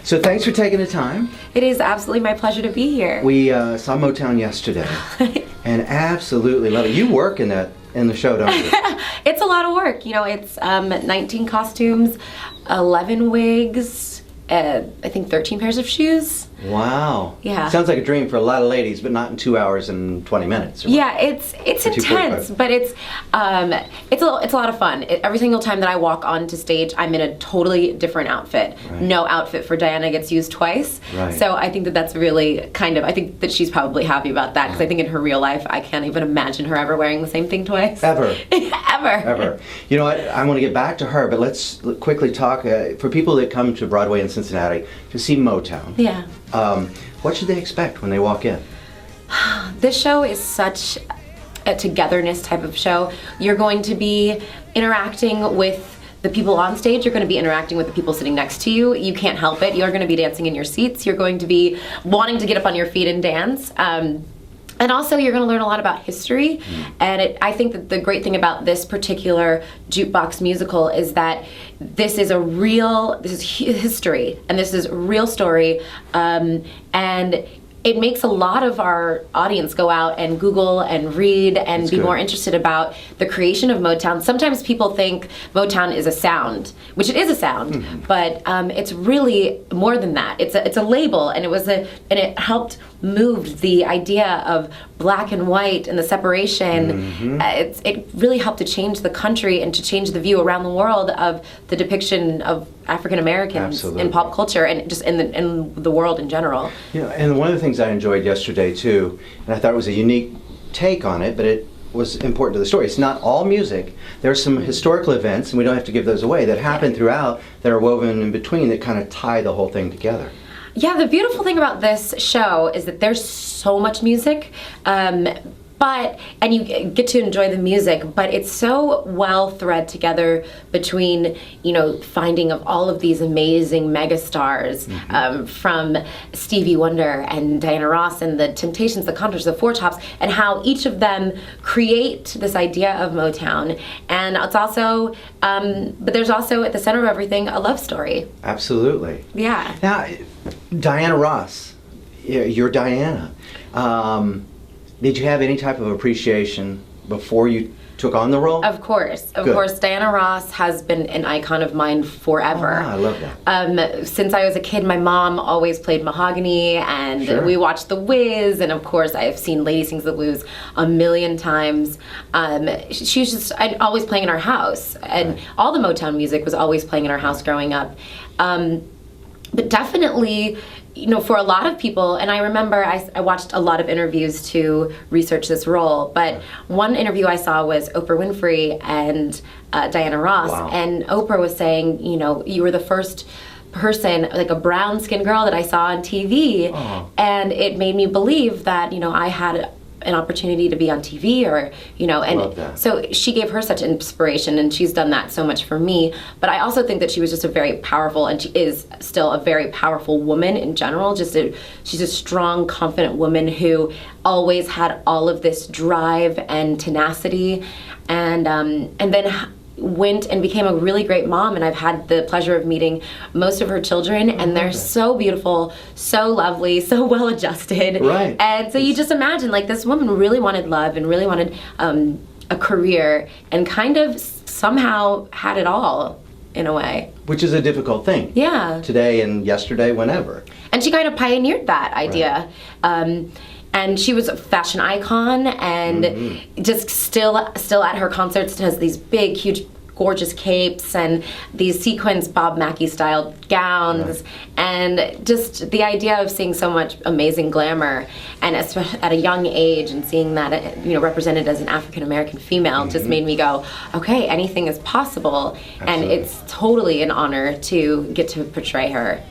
So thanks for taking the time. It is absolutely my pleasure to be here. We saw Motown yesterday and absolutely love it. You work in the show, don't you? It's a lot of work. You know, it's 19 costumes, 11 wigs, I think 13 pairs of shoes. Wow. Yeah. Sounds like a dream for a lot of ladies, but not in 2 hours and 20 minutes. Yeah, it's intense, but it's a lot of fun. Every single time that I walk onto stage, I'm in a totally different outfit. Right. No outfit for Diana gets used twice. Right. So I think that that's really I think that she's probably happy about that, because I think in her real life, I can't even imagine her ever wearing the same thing twice. Ever. Ever. You know what? I want to get back to her, but let's quickly talk for people that come to Broadway in Cincinnati to see Motown. Yeah. What should they expect when they walk in? This show is such a togetherness type of show. You're going to be interacting with the people on stage. You're going to be interacting with the people sitting next to you. You can't help it. You're going to be dancing in your seats. You're going to be wanting to get up on your feet and dance. And also, you're going to learn a lot about history. And I think that the great thing about this particular jukebox musical is that this is history, and this is a real story. And it makes a lot of our audience go out and Google and read and That's be good. more interested about the creation of Motown. Sometimes people think Motown is a sound, which it is a sound, but it's really more than that. It's a label, and it helped move the idea of black and white and the separation. It really helped to change the country and to change the view around the world of the depiction of African Americans in pop culture and just in the world in general. You know, and one of the things I enjoyed yesterday too, and I thought it was a unique take on it, but it was important to the story. It's not all music. There's some historical events, and we don't have to give those away, that happen throughout that are woven in between that kind of tie the whole thing together. Yeah, the beautiful thing about this show is that there's so much music, and you get to enjoy the music, but it's so well thread together between, finding of all of these amazing megastars, from Stevie Wonder and Diana Ross and the Temptations, the Contours, the Four Tops, and how each of them create this idea of Motown. And it's also, but there's also at the center of everything a love story. Absolutely. Yeah. Now, Diana Ross, you're Diana. Did you have any type of appreciation before you took on the role? Of course. Of course. Diana Ross has been an icon of mine forever. Oh, I love that. Since I was a kid, my mom always played Mahogany, and we watched The Wiz, and of course I've seen Lady Sings the Blues a million times. She was just always playing in our house, and all the Motown music was always playing in our house growing up. But definitely, for a lot of people, and I remember I watched a lot of interviews to research this role, but one interview I saw was Oprah Winfrey and Diana Ross, and Oprah was saying, you were the first person, like a brown-skinned girl that I saw on TV, and it made me believe that, I had an opportunity to be on TV, or and so she gave her such inspiration, and she's done that so much for me. But I also think that she was just a very powerful, and she is still a very powerful woman in general. She's a strong, confident woman who always had all of this drive and tenacity, and then went and became a really great mom, and I've had the pleasure of meeting most of her children, and they're so beautiful, so lovely, so well adjusted. Right. And so you just imagine, like, this woman really wanted love and really wanted a career, and kind of somehow had it all in a way. Which is a difficult thing. Yeah. Today and yesterday, whenever. And she kind of pioneered that idea. And she was a fashion icon, and just still at her concerts has these big, huge, gorgeous capes and these sequins Bob Mackie style gowns, and just the idea of seeing so much amazing glamour, and especially at a young age, and seeing that represented as an African American female just made me go, okay, anything is possible. Absolutely. And it's totally an honor to get to portray her.